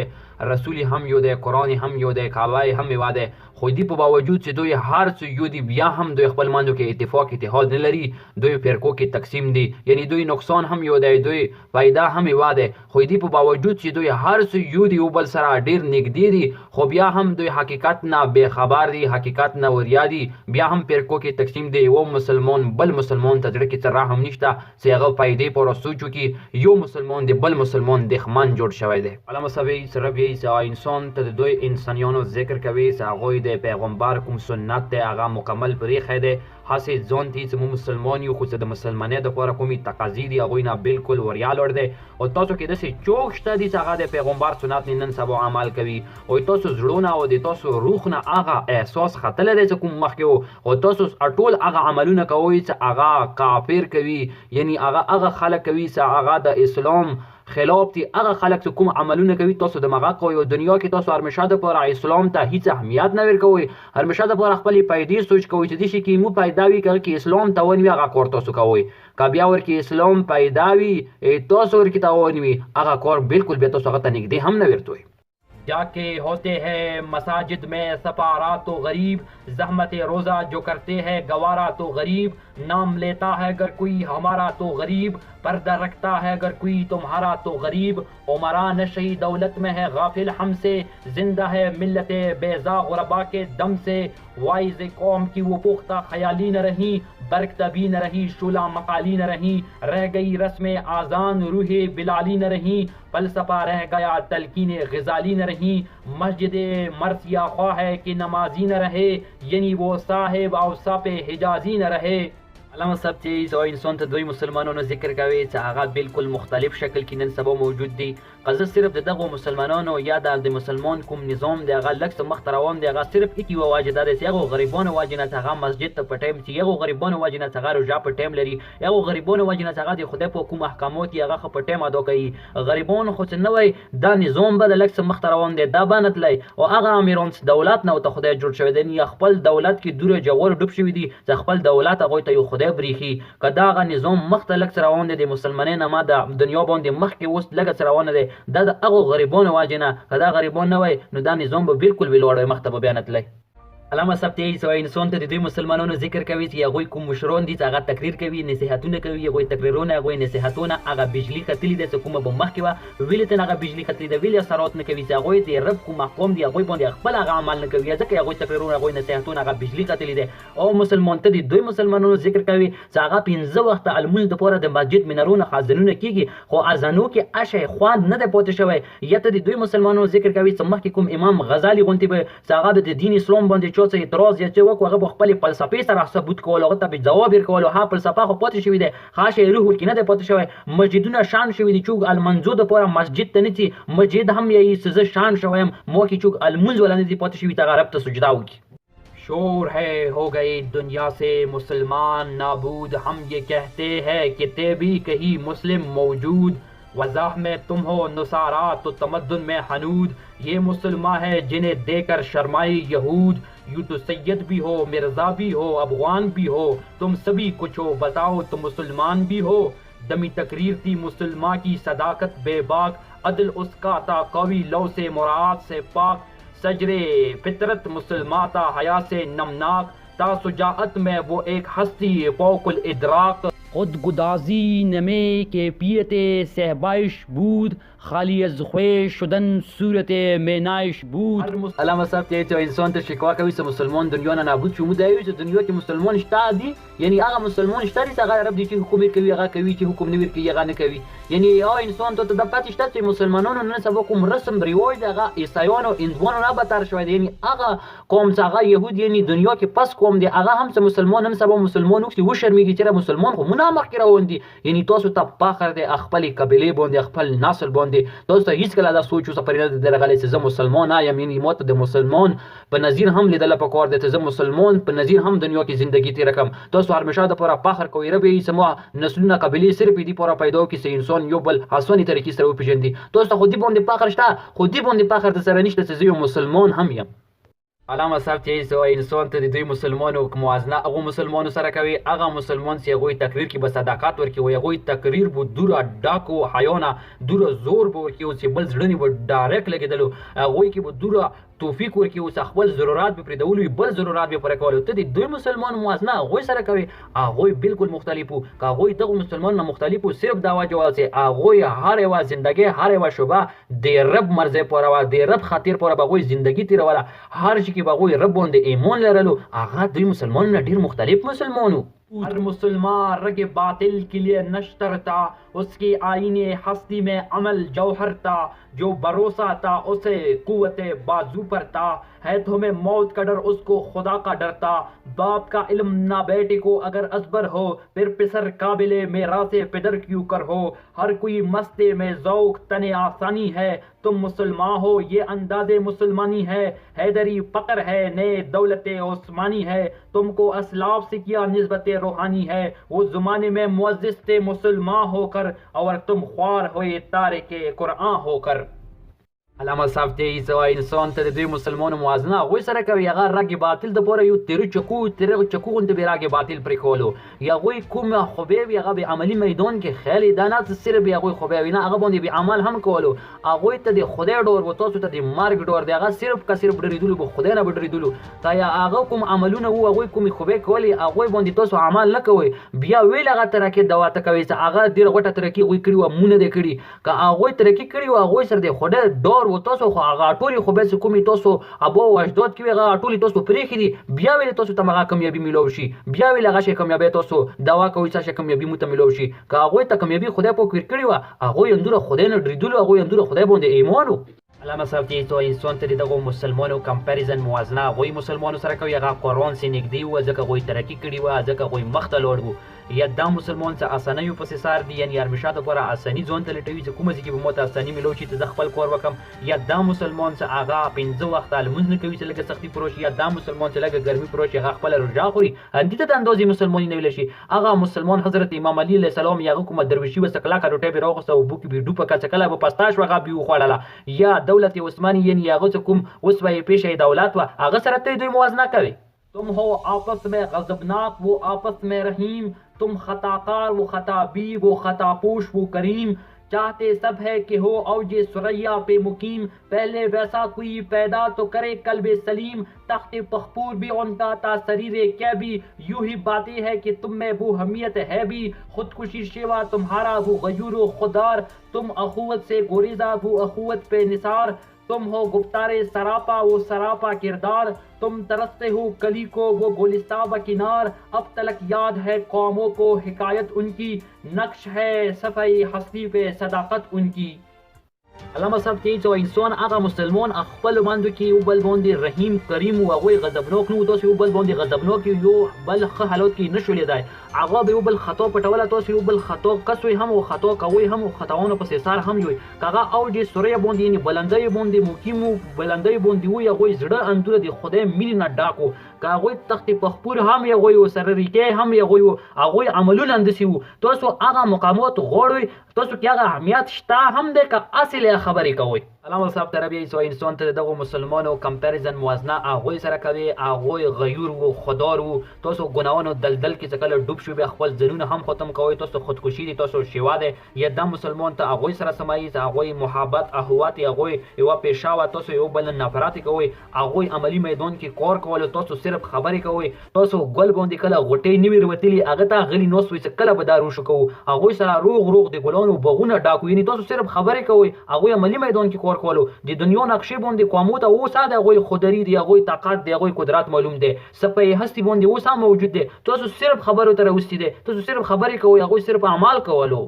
رسول هم یو دی قرآن هم یو دی کعبه هم یوه دی خو دې په باوجود چې دوی هر څه یو دي بیا هم دوی خپل منځو کې اتفاق اتحاد نه لري دوی فرقو کې تقسیم دي یعنی دوی نقصان هم یو دی دوی فایده هم یوه دی خو دې په باوجود چې دوی هر څه یو دي یو بل سره ډېر نږدې دي خو بیا هم دوی حقیقت نه بېخبر دي حقیقت نه وریا دي بیا هم فرقو کې تقسیم دي یو مسلمان بل مسلمان ته زړه کې څه رحم نشته چې هغه فایدې پوره سوچ وکړي یو مسلمان د بل مسلمان دښمن جوړ شوی دی علامه صاحب یې رب یې چې انسان ته د دوی انسانیانو ذکر کوي چې هغوی د پیغمبر کوم سنت دی هغه مکمل پرېښی دی هسې ځان ته چې موږ مسلمان یو خو چې د مسلمانۍ دپاره کومې تقاضي دي هغوی نه بالکل وریا لوړ دی او تاسو کې داسې څوک شته دي چې هغه د پیغمبر سنت نن سبا عمل کوي او تاسو زړونه او د تاسو روح نه هغه احساس ختلی دی چې کوم مخکې و او تاسو ټول هغه عملونه کوئ چې هغه کافر کوي یعنی هغه خلک کوي چې هغه د اسلام خلاف دي هغه خلک چې کوم عملونه کوي تاسو د هغه کوئ او دنیا کې تاسو همیشه دپاره اسلام ته هیڅ اهمیت نه ورکوئ همیشه دپاره خپلې پیدې سوچ کوئ چې دې شي کې مو پیدا وي که هغه کې اسلام ته ونوي هغه کار تاسو کوئ که بیا ورکې اسلام پیدا وي تاسو ورکې ته ونوي هغه کار بالکل بیا تاسو هغه ته نږدې هم نه ورتوئ جا کے ہوتے ہیں مساجد میں سپارا تو غریب زحمت روزہ جو کرتے ہیں گوارا تو غریب نام لیتا ہے اگر کوئی ہمارا تو غریب पर्दा रखता है अगर कोई तुम्हारा तो गरीब, उमरा नशई दौलत में है गाफिल हमसे, जिंदा है मिल्लत बेजा गुरबा के दम से, वाइज कौम की वो पुख्ता ख्याली न रही, बरक तभी न रही, शुला मकाली न रही, रह गई रस्म आज़ान रूहे बिलाली न रही, फलसफा रह गया तलकीन गजाली न रही, मस्जिद मरसिया ख्वाह है कि नमाजी न रहे, यानी वो साहिब औसाप हिजाजी न रहे। अलामा सब चीज़ और इंसान तो दोई मुसलमानों ने जिक्र कवे चागा बिल्कुल मुख्तलिफ शक्ल की नन सबो मौजूद दी। कज़ सिर्फ दगो मुसलमानों या द मुसलमान कुम निज़ाम दे आगा लक्स मख्तरावाम दे आगा सिर्फ एक वो वाजिदा दे यागो गरीबों वाजिना चागा मस्जिद तो पटेम ची, यागो गरीबों वाजिना चागा रोजा पटेम लरी, यागो गरीबों वाजिना चागा दे खुदे पो कुम अहकामों की आगा पटेम अदो कई, गरीबों खुद नवई दा निज़ाम बद लक्स मख्तरावाम दे दा बनत लाई और आगा अमीरों दौलत ना तो खुदे जुड़ शवे देनी अखपल दौलत की दूर जवर डुब शवी दी अखपल दौलत अगोय तो खुदे ब्रीखी कदागा निज़ाम मख्तलक सरावन दे मुसलमाने नमा दा दुनिया बोंदे मख के उस लगा सरावन दे दा अगो गरीबों वाजिना कदा गरीबों न वै नु दा निज़ाम बिल्कुल बिलोड़ मख्तब बयानत लाई। अलामा सब तेई सो इंसान ते दुई मुसलमानों ने जिक्र कवी या कोई कुम मुशरोन दी आगा तकरीर कवी नसीहतुन कवी कोई तकरीरों ना कोई नसीहतुन आगा बिजली खतली दे कुम बमख केवा विलते आगा बिजली खतली दे विल सरात न कवी कोई दे रब कुम कौम दी कोई बोंदे खपल आगा अमल न कवी जके कोई तकरीरों ना कोई नसीहतुन आगा बिजली खतली दे ओ मुसलमान ते दुई मुसलमानों ने जिक्र कवी आगा पिंज वक्त अलमुल द पोरा द मस्जिद मिनरून खाजनुन कीगी खो अजानो के आशे ख्वान न दे पोते शवे यत दुई मुसलमानों जिक्र कवी समख की कुम इमाम गजाली गोंती बे आगा द दीन इस्लाम बोंदे चोसे इतराज या چې وکو هغه خپل فلسفي سره ثبوت کول او ته به جواب ورکول ها فلسفه خو پاتې شوی دی خاصه روح کې نه دی پاتې شوی مسجدونه شان شوی دي چوک المنزو د پورا مسجد ته نه چی مسجد هم یی سزه شان شویم مو کې چوک المنز ولا نه دی پاتې شوی ته عرب ته سجدا وکي शोर है हो गए दुनिया से मुसलमान नाबूद हम ये कहते हैं कि ते भी कहीं मुस्लिम मौजूद वज़ाह में तुम हो नुसारा तो तमद्दुन में हनूद ये मुसलमान है जिन्हें देकर शर्माई यहूद यूं तो सैयद भी हो मिर्जा भी हो अफगान भी हो तुम सभी कुछ हो बताओ तुम मुसलमान भी हो दमी तकरीर थी मुसलमान की सदाकत बेबाक अदल उसका था कवि लौ से मुराद से पाक सजरे फितरत मुसलमान था हया से नमनाक ता सुजाअत में वो एक हस्ती फौकुल इदराक खुद गुदाजी नमे के पियते सहबाइश बूद खाली ख्वे शुदन सूरत मेनाइश बूद अलामा साहब ते तो इंसान तो शिकवा कभी से मुसलमान दुनिया ना नाबूद शुमूद है जो दुनिया के मुसलमान इश्ता दी यानी आगा मुसलमान इश्ता दी आगा रब दी की हुकुम कभी आगा कभी की हुकुम निवर की आगा न कभी यानी या इंसान तो दफत इश्ता से मुसलमानों ने सब को रस्म रिवाज आगा ईसाइयों इंद्वान ना बता रहा यानी आगा कौम सा आगा यहूद यानी दुनिया के पास कौम दे आगा हम से मुसलमान हम सब मुसलमानों की वो शर्मी की तरह मुसलमान को मुना मख रावंदी यानी तो ता पाखर दे अखपल कबीले बोंदे अखपल नस्ल बोंदे दोस्तों हिच कला दा सोचो सपरिना दे लगले से मुसलमान आ यानी मौत दे मुसलमान पर नजीर हम लिदल पकौर दे ते मुसलमान पर नजीर हम दुनिया की जिंदगी ती रकम दोस्तों हमेशा द पूरा पाखर को रबे समूह नस्लना कबीले सिर्फ दी पूरा पैदा की से इंसान यो बल आसानी तरीके से उपजंदी दोस्तों खुदी बोंदे पाखर स्टा खुदी बोंदे पाखर दे सर निश्चित से मुसलमान हम या अलामा साहब चीज सो इंसान ते दुई मुसलमानों को मुआजना अगो मुसलमानों सर कवी आगा मुसलमान से कोई तकरीर की बस अदाकात वर की वो कोई तकरीर वो दूरा डाको हायोना दूरा जोर बो की उसे बल जड़नी वो डायरेक्ट लगे दलो कोई की वो दूरा तौफीक वर की उस अखबल जरूरत भी प्रेदौली बल जरूरत भी पर कॉल ते दुई मुसलमान मुआजना कोई सर कवी कोई बिल्कुल मुख्तलिफ का कोई तो मुसलमान ना मुख्तलिफ सिर्फ दावा जवाब से कोई हर वा जिंदगी हर वा शुबा दे रब मर्जे परवा दे रब खातिर परवा कोई जिंदगी तिर वाला हर की बागोई रब बोंदे ईमान लरलो आगा दुई मुसलमान ना ढेर मुख्तलिफ मुसलमानों हर मुसलमान रगे बातिल के लिए नश्तर था उसके आईने हस्ती में अमल जौहर था जो भरोसा था उसे कुव्वते बाजू पर था है तुम्हें मौत का डर उसको खुदा का डर था बाप का इल्म ना बेटे को अगर असबर हो फिर पिसर काबिले मेरा से पिदर क्यों कर हो हर कोई मस्ते में ज़ौक तने आसानी है तुम मुसलमान हो ये अंदाज़े मुसलमानी है हैदरी फ़क्र है नए दौलत उस्मानी है तुमको असलाफ से किया निस्बत रूहानी है वो ज़माने में मुअज़्ज़िज़ थे मुसलमान होकर और तुम ख्वार हुए तारिके कुरान होकर। علامه صاحب ته ایسه انسان ته د دوی مسلمانو موازنه هغوی سره کوي هغه رګ باطل د پوره یو تیره چکو غوندې به رګ باطل پرېښولو یا هغوی کوم خوبې وي هغه به عملي میدان کې خیالي دا نه صرف به هغوی خوبې وي نه هغه باندې به عمل هم کولو هغوی ته د خدای ډور و تاسو ته د مرګ ډور دی هغه صرف ډرېدلو به خدای نه به ډرېدلو که یا هغه کوم عملونه وو هغوی کومې خوبې کولې هغوی باندې تاسو عمل نه کوئ بیا ویل هغه ترقي دوا ته کوي چې هغه ډېره غوټه ترقي هغوی کړي وه مونه دې کړي که هغوی ترقي کړي وه هغوی سره د خدای ډور و تاسو خو هغه ټولې خوبې چې کومې تاسو ابا او اجداد کې وي هغه ټولې تاسو پرېښي دي بیا ویلې تاسو ته هغه کامیابي میلاو شي بیا ویلې هغه شی کامیابي تاسو دعا کوئ چې شی کامیابي مو ته میلاو شي که هغوی ته کامیابي خدای پاک ورکړې وه هغوی اندوره خدای نه ډرېدلو هغوی اندوره خدای باندې ایمان و علامه صاحب چې تو انسان ته دغه مسلمانو کمپیریزن موازنه هغوی مسلمانو سره کوي هغه قرآن سي نږدې وه ځکه هغوی ترقي کړي وه ځکه هغوی مخ ته لاړ وو یا دا مسلمان چې اسانیو پسې سار دي یعنې هرمیشه دپاره اساني ځان ته لټوي چې کومه ځای کې به ماته اساني میلاو شي چې زه خپل کار وکړم یا دا مسلمان چې هغه 15 وخته لمونځ نه کوي چې لږه سختي پر وشي یا دا مسلمان چې لږه ګرمي پر وشي هغه خپله روژه خوري همدې ته د اندازې مسلماني نه ویلی شي هغه مسلمان حضرت امام علي علیه السلام یا هغه کومه درویشي وسه کلکه روټۍ به راوغوسته اوبو کې به ډوبه کړه چې کله به پستا شوه هغه به یې وخوړله یا دولت عثماني یعنې هغه چې کوم اوس به یې پیشه دولت وه هغه سره ته دوی موازنه کوي तुम हो आपस में गजबनाक वो आपस में रहीम तुम खताकार वो खताबी वो खतापोश वो करीम चाहते सब है कि हो औजे सुरैया पे मुकीम पहले वैसा कोई पैदा तो करे कल्बे सलीम तख्त पखपूर भी उनका था शरीर क्या भी यूं ही बातें है कि तुम में वो हमियत है भी खुदकुशी शेवा तुम्हारा वो गयूर खुदार तुम अखुवत से गोरेजा वो अखुवत पे निसार तुम हो गुप्तारे सरापा वो सरापा किरदार तुम तरसते हो कली को वो गुलिस्ता व किनार अब तलक याद है कौमों को हिकायत उनकी नक्श है सफाई हस्ती पे सदाकत उनकी علامه صاحب ته چې انسان هغه مسلمان خپل باندې کې یو بل باندې رحیم کریم او هغوی غضبناک نه و تاسو یو بل باندې غضبناک یو بل ښه حالات کې نه شو لیدای هغه به یو بل خطا پټوله تاسو یو بل خطا کس وي هم او خطا کوئ هم خطاونه پسې سار هم وي که هغه اوج سوریه باندې یعنې بلندۍ باندې مقیم و بلندۍ باندې وي هغوی زړه انځوره د خدای مینې نه ډاک و که هغوی تخت پخپور هم هغوی و سره ریکې هم هغوی و هغوی عملونه همداسې وو تاسو هغه مقامات غواړئ تاسو کې هغه اهمیت شته هم دی که اصل خبرې کوئ علامه صاحب تربیه ایسو انسان ته دغه مسلمانو کمپیریزن موازنه هغوی سره کوي هغوی غیور و خوددار و تاسو ګناهونو دلدل کې چې کله ډوب شو بیا خپل ځانونه هم ختم کوئ تاسو خودکشي دي تاسو شیوا دی یا دا مسلمان ته هغوی سره سمایي هغوی محبت اخوات هغوی یوه پیشه وه تاسو یو بل نفرت کوئ هغوی عملي میدان کې کار کولو تاسو صرف خبرې کوئ تاسو ګل باندې کله غوټۍ نه وي وتلي هغه ته غلي ناست وئ چې کله به دا روشو کوو هغوی سره روغ د ګلانو بغونه ډاکو یعنې تاسو صرف خبرې کوئ هغوی عملي میدان کې کار کولو د دنیا نقشې باندې قومو ته اوس د هغوی خودري دی هغوی طاقت دی هغوی قدرت معلوم دی سپی هستي باندې اوس هم موجود دی تاسو صرف خبرو ته راوستي دی تاسو صرف خبرې کوئ هغوی صرف اعمال کولو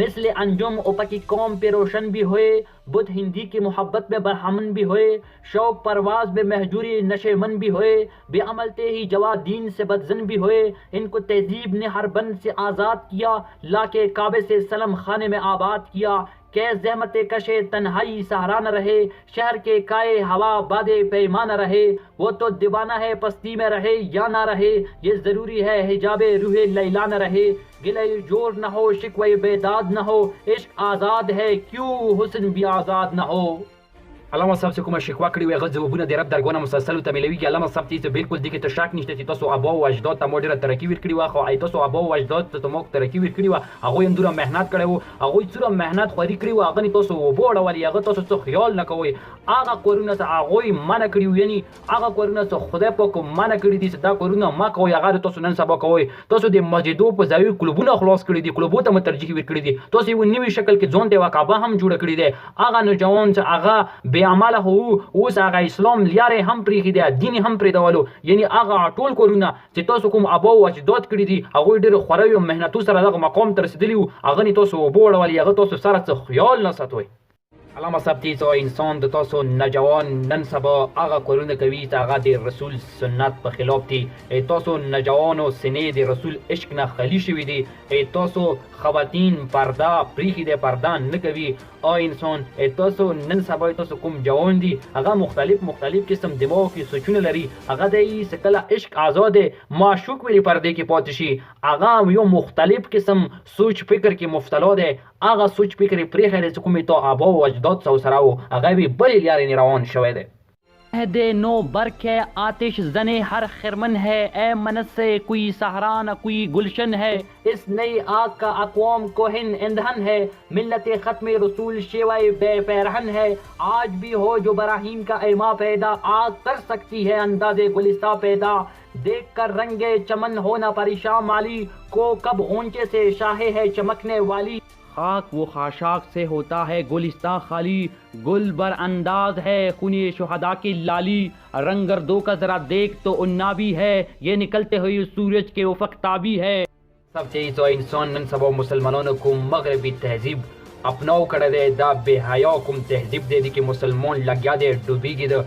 مثل انجم اوپکی قوم پہ روشن بھی ہوئے بدھ ہندی کی محبت میں برہمن بھی ہوئے شوق پرواز میں مہجوری نشے من بھی ہوئے بے عملتے ہی جوا دین سے بدزن بھی ہوئے ان کو تہذیب نے ہر بند سے آزاد کیا لا کے کعبے سے سلم خانے میں آباد کیا کہ زحمت کشے تنہائی سہارا نہ رہے شہر کے کائے ہوا بادے پیما نہ رہے وہ تو دیوانہ ہے پستی میں رہے یا نہ رہے یہ ضروری ہے حجاب روح لیلا نہ رہے گلے جوڑ نہ ہو شکوے بیداد نہ ہو عشق آزاد ہے کیوں حسن بھی آزاد نہ ہو علامه صاحب چې کومه شکوا کړې وي هغه ځوابونه د رب درګونه مسلسل ته میلويږي علامه صاحب چې بالکل دې کې ته شک نشته چې تاسو ابا او اجداد ته مو ډېره ترقي ورکړې وه خو تاسو ابا او اجداد ته مو ترقي ورکړې وه هغوی هم دومره محنت کړی وو هغوی څومره محنت خواري کړې وه هغه نه تاسو اوبه اړولې هغه تاسو څه خیال نه کوئ هغه کارونه چې هغوی منع کړي وو یعنې هغه کارونه چې خدای پاک منع کړي دي چې دا کارونه مه کوئ هغه تاسو نن سبا کوئ تاسو د مسجدو په ځایو کلوبونه خلاص کړي دي کلوبو ته مو ترجیح ورکړي دي تاسو یو نوي شکل کې ځان ته یوه کعبه هم جوړه کړې دی هغه نوجوان چې هغه بې عمله هو اوس هغه اسلام لارې هم پرېښي دی دین هم پرېږدولو یعنې هغه ټول کارونه چې تاسو کوم ابا او اجداد کړي دي هغوی ډېرو خوریو او محنتو سره دغه مقام ته رسېدلي وو هغه نه تاسو اوبه اړولې هغه تاسو سره څه خیال نه ساتئ علامه صاحب چې انسان د تاسو نوجوان نن سبا هغه کارونه کوي چې هغه د رسول سنت په خلاف دي تاسو نوجوانو سینې د رسول عشق نه خالي شوي دي تاسو خواتین پرده پریښي دی پرده نه کوي انسان تاسو نن سبا تاسو کوم جوان دي هغه مختلف قسم دماغ کې سوچونه لري هغه دی چې کله عشق آزاد معشوق ویلې پردې کې پاتې شي هغه یو مختلف قسم سوچ فکر کې مبتلا دی هغه سوچ فکر پرېښی دی چې کومې تو آبا و اجداد سو سره و هغه یې بلې لارې نه روان شوی دی. عہد نو برق ہے آتش زنے ہر خرمن ہے اے منت سے کوئی صحرا نہ کوئی گلشن ہے. اس نئی آگ کا اقوام کوہن ایندھن ہے ملت ختم رسول شیوائے بے پیرہن ہے. آج بھی ہو جو براہیم کا ایما پیدا آگ کر سکتی ہے انداز گلستہ پیدا. دیکھ کر رنگے چمن ہونا پریشان مالی کو کب اونچے سے شاہے ہے چمکنے والی. خاک وہ خاشاک سے ہوتا ہے گلستہ خالی گل بر انداز ہے خونی شہداء کی لالی. رنگ گردوں کا ذرا دیکھ تو انابی ہے یہ نکلتے ہوئے سورج کے افق تابی ہے. سب چیز و انسان نن سبا مسلمانانو کوم مغربی تہذیب اپناو کړی دی دا بے حیا کوم تہذیب دی چې مسلمان لګیا دی ډوبېږي د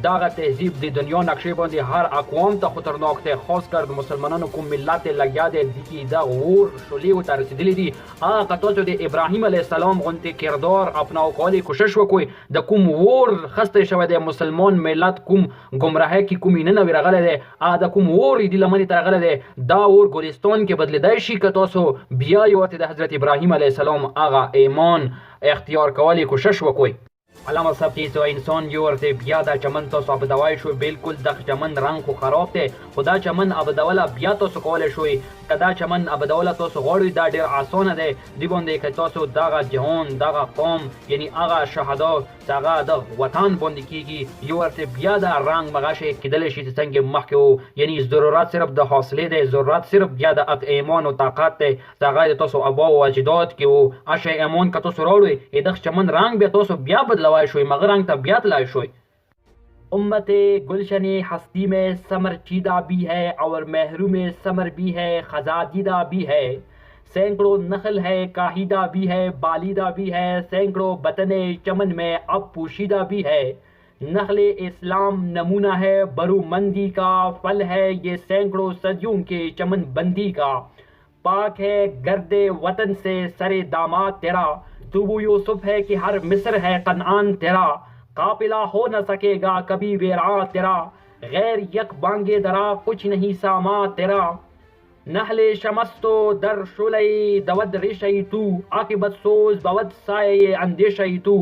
دغه تهذیب د دنیا نقشې باندې هر اقوام ته خطرناک دی خاص کر د مسلمانانو کوم ملت لګیا دی چې دا اور شولې ورته رسېدلي دي. هغه که تاسو د ابراهیم علیه السلام غوندې کردار اپناو کولې کوشش وکړئ د کوم اور خسته شوی دی مسلمان ملت کوم ګمراهۍ کې کوم نه نوی راغلی دی هغه د کوم اور د لمنې ته راغلی دی دا اور ګلستان کې بدلېدای شي که تاسو بیا یې ورته د حضرت ابراهیم علیه السلام هغه ایمان اختیار کولې کوشش وکړئ. علامه صاحب چې سو انسان یو ورته بیا دا چمن تاسو ابدوای شو بالکل د چمن رنگ خو خراب دی خو دا چمن ابدوله بیا تاسو کولی شوئ که دا چمن ابدوله تاسو غواړئ دا ډېر اسانه دی دې باندې که تاسو دغه جهان دغه قوم یعنی هغه شهدا چې هغه د وطن باندې کېږي یو ورته بیا دا رنګ مغشی کېدلی شي چې څنګه مخکې و یعنی ضرورت صرف د حاصلې دی ضرورت صرف بیا د ایمان و طاقت دی چې هغه د تاسو ابا و اجداد کې و هر شی ایمان که تاسو راوړئ دغه چمن رنګ بیا تاسو بیا بدلوای شوئ مغه رنگ تا بیا تلای شوئ. امت گلشن ہستی میں ثمر چیدہ بھی ہے اور محروم ثمر بھی ہے خزادیدہ بھی ہے. سینکڑوں نخل ہے کاہیدہ بھی ہے بالیدہ بھی ہے سینکڑوں بطن چمن میں اب پوشیدہ بھی ہے. نخل اسلام نمونہ ہے برومندی کا پھل ہے یہ سینکڑوں صدیوں کے چمن بندی کا. پاک ہے گرد وطن سے سر داماد تیرا تو وہ یوسف ہے کہ ہر مصر ہے کنعان تیرا. قافلہ ہو نہ سکے گا کبھی ویراں تیرا غیر یک بانگے درا کچھ نہیں ساما تیرا. نحل شمستو در شلئی دود ریشئی تو عاقبت سوز بود سائے اندیشئی تو.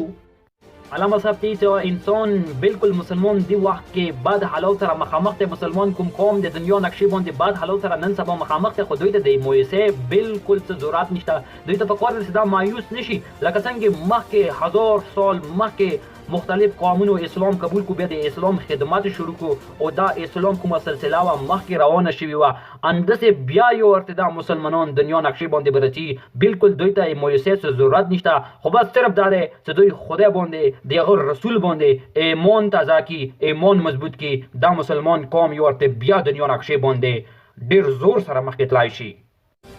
علامه صاحب چې انسان بالکل مسلمان دی وخت کې بد حالات سره مخامخ دی مسلمان کوم قوم د دنیا نقشې باندې بد حالات سره نن سبا مخامخ دی خو دوی ته د مؤیسې بالکل څه ضرورت نشته دوی ته پکار دی چې دا مایوس نشي لکه څنګه مخکې 1000 سال مخکې مختلف قومونو اسلام قبول کو بیا د اسلام خدمات شروع کو او دا اسلام کومه سلسله وا مخکې روانه شوې وه اندسې بیا یو ورته دا مسلمانان دنیا نقشې باندې برسي بالکل دوی ته مؤیسې ضرورت نشته خو بس صرف دا دی چې دوی خدای باندې د هغه رسول باندې ایمان تازه کی ایمان مضبوط کی دا مسلمان قوم یو ورته بیا دنیا نقشې باندې ډېر زور سره مخکې تلای شي.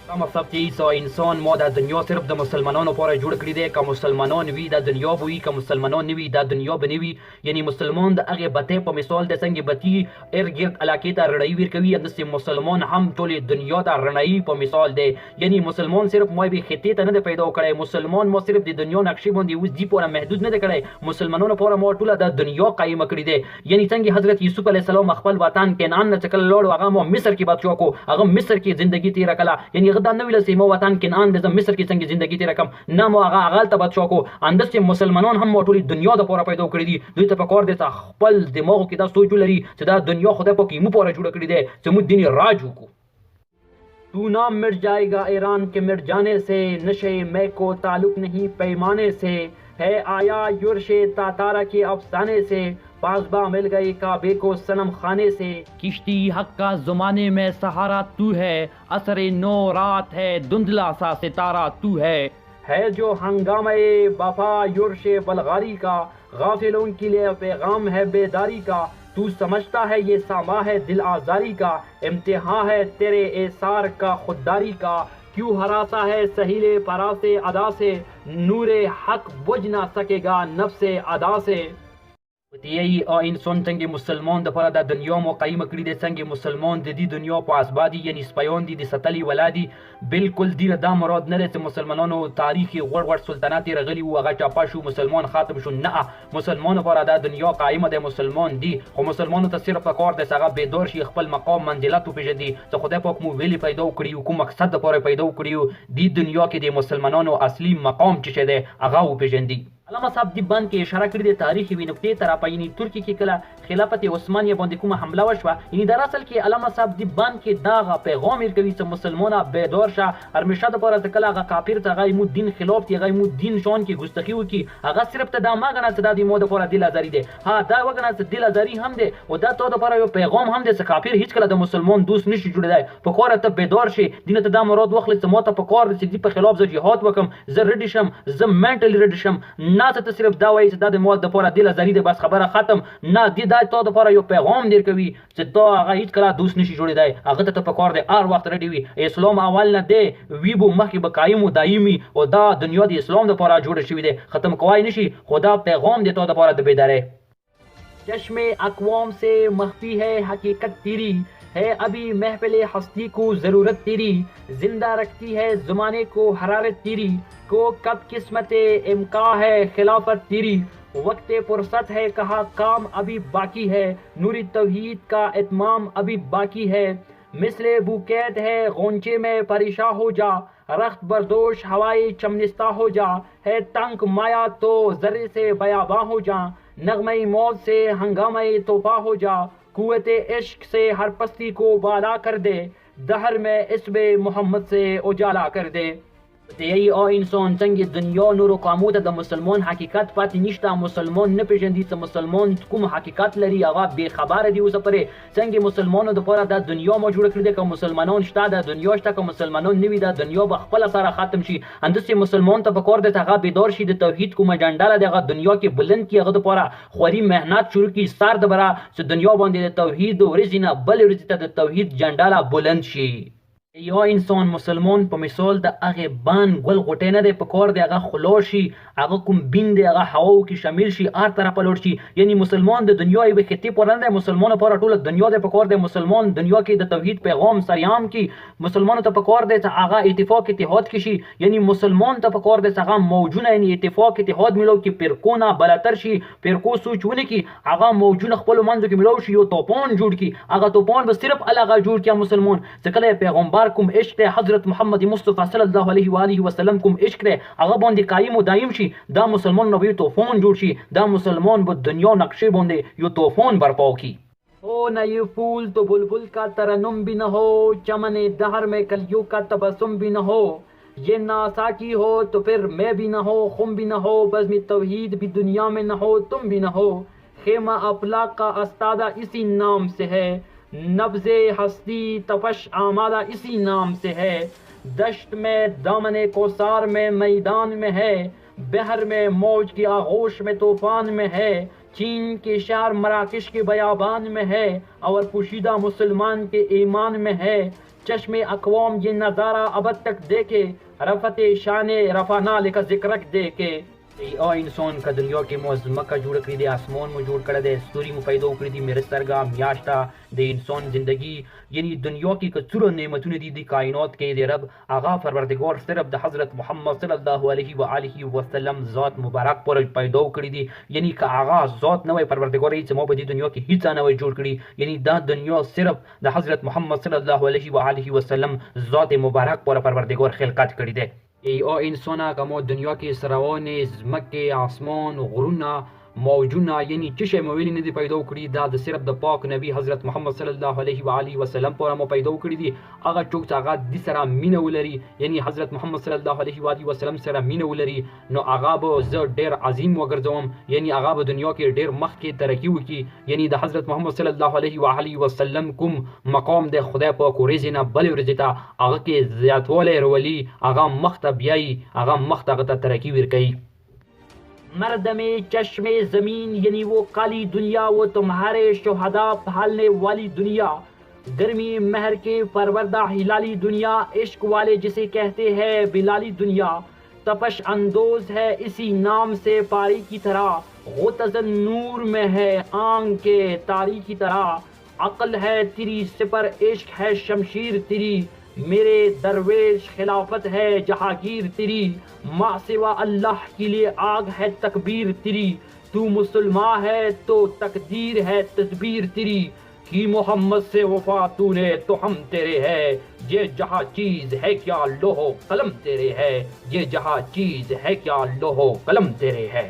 دا مطلب چې انسان ما د دنیا صرف د مسلمانانو لپاره جوړ کړی دی که مسلمانان وي دا دنیا به وي که مسلمانان نه وي دا دنیا به نه وي یعنی مسلمان د هغې بتۍ په مثال دی څنګه بتي ارګرد علاقې ته رڼایي ورکوي همداسې مسلمان هم ټولې دنیا ته رڼایي په مثال دی یعنی مسلمان صرف ما یې خطې ته نه دی پیدا کړی مسلمان ما صرف د دنیا نقشې باندې اوس دې پورې محدود نه دی کړی مسلمانانو لپاره ما ټوله د دنیا قایمه کړې دی یعنی څنګه حضرت یوسف علیه السلام خپل وطن کنعان نه چې کله لاړ هغه ما مصر کې بادشاه کو هغه مصر کې زندگی تېره کړه یعنی هغه دا نه ویل چې ما وطن کنعان د مصر کې څنګه زندگی تېره کړم نه ما هغه هغلته بادشاه کو همداسې مسلمانان هم ما ټولې دنیا دپاره پیدا کړي دي دوی ته پکار دی چې خپل دماغو کې دا سوچ ولري چې دا دنیا خدای پاک یې موږ پاره جوړه کړې دی چې موږ دین راج وکړو. تو نام مٹ جائے گا ایران کے مٹ جانے سے نشے میں کو تعلق نہیں پیمانے سے ہے آیا یورش تاتارا کے افسانے سے پاسباں مل گئی کعبے کو صنم خانے سے. کشتی حق کا زمانے میں سہارا تو ہے اثر نو رات ہے دھندلا سا ستارہ تو ہے جو ہنگامہ وفا یورش بلغاری کا غافلوں کے لیے پیغام ہے بیداری کا. تو سمجھتا ہے یہ ساما ہے دل آزاری کا امتحان ہے تیرے ایثار کا خودداری کا کیوں ہراسا ہے سہیل پراس ادا سے نور حق بجھ نہ سکے گا نفس ادا سے. وتیای انسان څنګه مسلمان د پاره د دنیا مقایمه کړی دی، څنګه مسلمان د دې دنیا په اسبادي یعنی سپیان دي د ستلی ولادي. بالکل دی دا مراد نه چې مسلمانانو تاریخي غوړ غوړ سلطنت رغلی او هغه چاپا شو، مسلمان ختم شو. نه، مسلمان لپاره د دنیا قائمه د مسلمان دی، خو مسلمانانو ته صرف کار د څنګه بیدار شي، خپل مقام منزلت وپیژني چې خدای پاک مو ویلي پیدا کړی، کوم مقصد لپاره پیدا کړی دی دنیا کې د مسلمانانو اصلي مقام چې دی هغه وپیژندي. علامه صاحب دی باندې کې اشاره کړې ده تاریخي وی نقطې ته راپا، یعنی ترکی کې کله خلافت عثمانیه باندې کومه حمله وشوه، یعنی در اصل کې علامه صاحب دی باندې کې دا پیغام ورکوي چې مسلمانان بیدار شه، همیشه د پاره کله هغه کافر ته هغه مو دین خلاف دی، هغه مو دین شان کې ګستاخی وکي، هغه صرف ته دا ما غنه چې د مو د پاره دل ازاری دی، ها دا وګنه چې دل ازاری هم دی او دا ته د پاره یو پیغام هم دی چې کافر هیڅ کله د مسلمان دوست نشي جوړیدای. په کور ته بیدار شي، دین ته دا مراد واخلې چې مو ته په کور د دې په خلاف ز جهاد وکم، ز ریډی شم، ز منټلی ریډی شم، نه ته صرف دا وایي چې دا د مواد د پاره دل ازاری دی، بس خبره ختم. نه دی دا ته د پاره یو پیغام دی کوي چې دا هغه هیڅ کله دوست نشي جوړیدای، هغه ته په کار دی هر وخت ریډی وي. اسلام اول نه دی وی بو مخکې به قایم او دایمي، او دا دنیا د اسلام د پاره جوړ شوی دی، ختم کوای نشي. خدا پیغام دی ته د پاره د بیداری. چشم اقوام سے مخفی ہے حقیقت تیری، ہے ابھی محفل ہستی کو ضرورت تیری، زندہ رکھتی ہے زمانے کو حرارت تیری، کو کب قسمت امکان ہے خلافت تیری، وقت فرصت ہے کہا کام ابھی باقی ہے، نور توحید کا اتمام ابھی باقی ہے، مثل بوکیت ہے غنچے میں پریشاں ہو جا، رخت بردوش ہوائی چمنستہ ہو جا، ہے تنگ مایا تو ذرے سے بیاباں ہو جا، نغمہ موت سے ہنگامہ توفا ہو جا، قوت عشق سے ہر پستی کو بالا کر دے، دہر میں اسم محمد سے اجالا کر دے. ای انسان څنګه دنیا نورو قامو ته د مسلمان حقیقت پاتې نشته، مسلمان نه پیژندي چې مسلمان کوم حقیقت لري، هغه بے خبره دی. اوس پرې څنګه مسلمانانو د پاره د دنیا ما جوړ کړی دی، که مسلمانان شته د دنیا شته، که مسلمانان نه وي د دنیا به خپل سره ختم شي. اندسې مسلمان ته پکار دی چې هغه بیدار شي، د توحید کومه جنډه ده هغه دنیا کې بلند کړي، هغه د پاره خوري مهنت شروع کړي سر د بره چې دنیا باندې د توحید ورځې نه بلې ورځې ته د توحید جنډه بلند شي. یا انسان مسلمان په مثال د هغه بان ګل غټې نه دی په کار دی، هغه خلاص شي، هغه کوم بین دی هغه هوا کې شامل شي، هر طرف لوړ شي. یعنی مسلمان د دنیا یو خطي پر نه دی، مسلمان لپاره ټول دنیا دی په کار دی. مسلمان دنیا کې د توحید پیغام سریام کی، مسلمانانو ته په کار دی چې هغه اتفاق اتحاد کې شي. یعنی مسلمان ته په کار دی چې هغه موجونه یعنی اتفاق اتحاد ملو کې پرکونه بلاتر شي، پرکو سوچونه کې هغه موجونه خپل منځ کې ملو شي، یو توپان جوړ کی، هغه توپان به صرف الګا جوړ کی مسلمان چې کله پیغمبر کوم عشق ته حضرت محمد مصطفی صلی الله علیه و آله وسلم کوم عشق ته هغه باندې قائم و دائم شي، دا مسلمان نو یو طوفان جوړ شي، دا مسلمان په دنیا نقشې باندې یو طوفان برپا کی. او نہ یہ پھول تو بلبل کا ترنم بھی نہ ہو، چمن دہر میں کلیوں کا تبسم بھی نہ ہو، یہ ناساکی ہو تو پھر میں بھی نہ ہو، خم بھی نہ ہو، بزم توحید بھی دنیا میں نہ ہو، تم بھی نہ ہو، خیمہ افلاق کا استادہ اسی نام سے ہے، نبض ہستی تپش آمادہ اسی نام سے ہے، دشت میں دامن کوثر میں میدان میں ہے، بحر میں موج کی آغوش میں طوفان میں ہے، چین کے شہر مراکش کے بیابان میں ہے، اور پوشیدہ مسلمان کے ایمان میں ہے، چشم اقوام یہ نظارہ ابد تک دیکھے، رفت شان رفانہ لکھا ذکرک دیکھے. او انسان کا دنیا کې مو ځمکه جوړ کړې دي، اسمان مو جوړ کړی دی، ستوري مو پیدا کړي دي، میرے سترګه میاشته د انسان زندگی، یعنی دنیا کې که څومره نعمتونه دي د کائنات کې د رب هغه پروردگار صرف د حضرت محمد صلی الله علیه و آله وسلم ذات مبارک پر پیدا کړی دي. یعنی که هغه ذات نه وای پروردگار چې مو په دې دنیا کې هیڅ نه وای جوړ کړی، یعنی دا دنیا صرف د حضرت محمد صلی الله علیه و آله وسلم ذات مبارک پر پروردگار خلقت کړی دی. او انسان که ما دنیا کې سروان ځمکې آسمان غرونه موجونه یعنی چې شی مو ویلي نه دي پیدا کړي، دا د صرف د پاک نبی حضرت محمد صلی الله علیه و آله وسلم پر مو پیدا کړي دي. هغه څوک چې هغه د سره مینه ولري، یعنی حضرت محمد صلی الله علیه و آله وسلم سره مینه ولري، نو هغه به زه ډیر عظیم وګرځوم، یعنی هغه به دنیا کې ډیر مخکې ترقی وکړي. یعنی د حضرت محمد صلی الله علیه و آله وسلم کوم مقام د خدای پاک ورځې نه بلې ورځې ته هغه کې زیاتوالی راولي، هغه مخته بیایي، هغه مخته هغه ته ترقی ورکوي. مردم چشم زمین یعنی وہ کالی دنیا، وہ تمہارے شہداء پھالنے والی دنیا، گرمی مہر کے پروردہ ہلالی دنیا، عشق والے جسے کہتے ہیں بلالی دنیا، تپش اندوز ہے اسی نام سے پاری کی طرح، गुतज़न नूर में है आंख के तारीकी तरह, अक्ल है तेरी सिपर इश्क है शमशीर तेरी, मेरे दरवेश खिलाफत है जहांगीर तेरी, माँ सिवा अल्लाह के लिए आग है तकबीर तेरी, तू मुसलमान है तो तकदीर है तदबीर तेरी, कि मोहम्मद से वफा तूने तो हम तेरे है, ये जहाँ चीज है क्या लोहो कलम तेरे है, ये जहाँ चीज है क्या लोहो कलम तेरे है।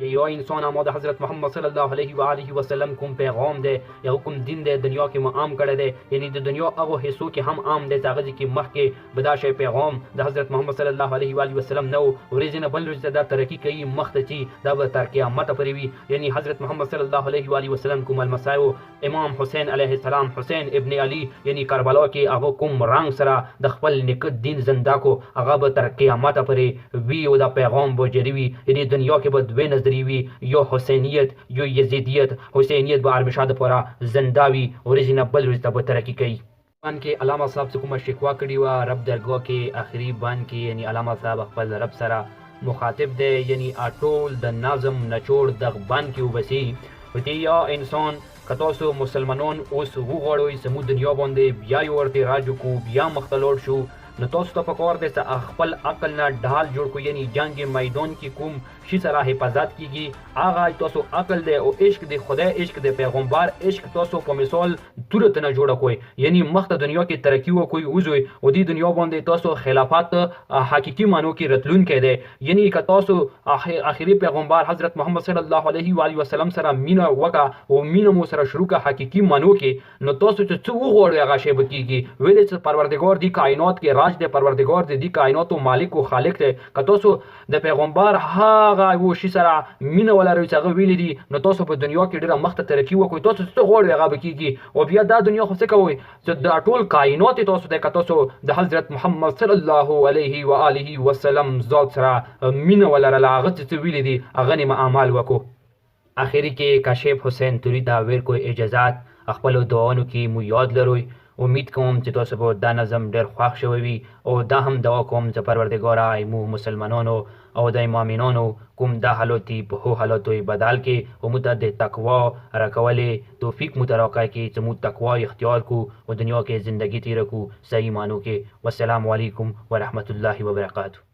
ये इंसान आमोद हज़रत मोहम्मद सल्लल्लाहु अलैहि वसल्लम कुम पैगाम दे या हुकुम दिन दे दुनिया के आम करे दे, यानी द दुनिया अगो हिस्सों के हम आम दे सागजी की मह के बदाशे पैगाम द हज़रत मोहम्मद सल्लल्लाहु अलैहि वसल्लम नो ओरिजिन बल रुजदा तरक्की कई मख्तची दब तर क़यामत परवी, यानी हज़रत मोहम्मद सल्लल्लाहु अलैहि वसल्लम कुम अल मसायो इमाम हुसैन अलैहि सलाम हुसैन इब्न अली यानी करबला के अगो कुम रंग सरा द खपल निकट दिन जिंदा को अगब तर क़यामत परे वी ओदा पैगाम बो जरीवी, यानी दुनिया के बद वे नजरीवी यो हुसैनियत यो यजीदियत हुसैनियत बार मिशाद परा जिंदावी ओरिजिन बल रुजदा ब तरक्की कई। बान के अलामा साहब से कुमा शिकवा कड़ी हुआ रब दरगाह के आखिरी बान के यानी अलामा साहब अखपल रब सरा मुखातिब दे, यानी आटोल द नाजम नचोड़ द बान की वसी होती या इंसान कतोसो मुसलमानों उस वो गड़ोई समूह दुनिया बंदे बिया औरते राजू को बिया मख्तलोड़ शू न तोस तो पकौर दे सा अखपल अकल ना ढाल जोड़ को यानी जंग मैदान की कुम शी सरा हिफाजत कीगी आगाज तोसो अकल दे और इश्क दे खुदा इश्क दे पैगम्बर इश्क तोसो को मिसाल तुरत न जोड़ा कोई, यानी मख्त दुनिया की तरक्की वो कोई उज़ोई ओदी दुनिया बंदे तोसो खिलाफत हकीकी मानो की रतलून कह दे, यानी का तोसो आखिरी पैगम्बर हज़रत मोहम्मद सल्लल्लाहु अलैहि वसल्लम सरा मीना वका वो मीना मो सरा शुरू का हकीकी मानो के न तोसो चु गोड़ आगाशे बकीगी वेले परवरदिगार दी कायनात के राज दे परवरदिगार दे दी कायनात मालिक को खालिक दे कतोसो द पैगम्बर हागा वो शिसरा मीना वाला रही सगा वेली दी न तोसो पे दुनिया की डेरा मख्त तरक्की वो कोई तोसो तो गोड़ आगा बकीगी और बिया दा दुनिया खुसे कोई जो द टोल कायनात तोसो दे कतोसो द हज़रत मोहम्मद सल्लल्लाहु अलैहि वसल्लम ज़ात सरा मीना वाला लागत से वेली दी अगनी मा अमाल वको। आखिरी के काशिफ हुसैन तुरीदा वेर कोई इजाज़त अखपल दुआओं की मु याद लरोई, उम्मीद कोम च तो सबो दा नज़म डेर ख्वाख शवी और दा हम दवा कोम च परवरदिगार मु मुसलमानों और द मामिनों कुम दा हलोती बहु हलोतोई बदाल के मुतद तकवा रकवले तौफीक मुतरक़ा के चमू तकवा इख्तियार को और दुनिया के ज़िंदगी तीर को सही मानो के। वस्सलामु अलैकुम व रहमतुल्लाहि व बरकातहू।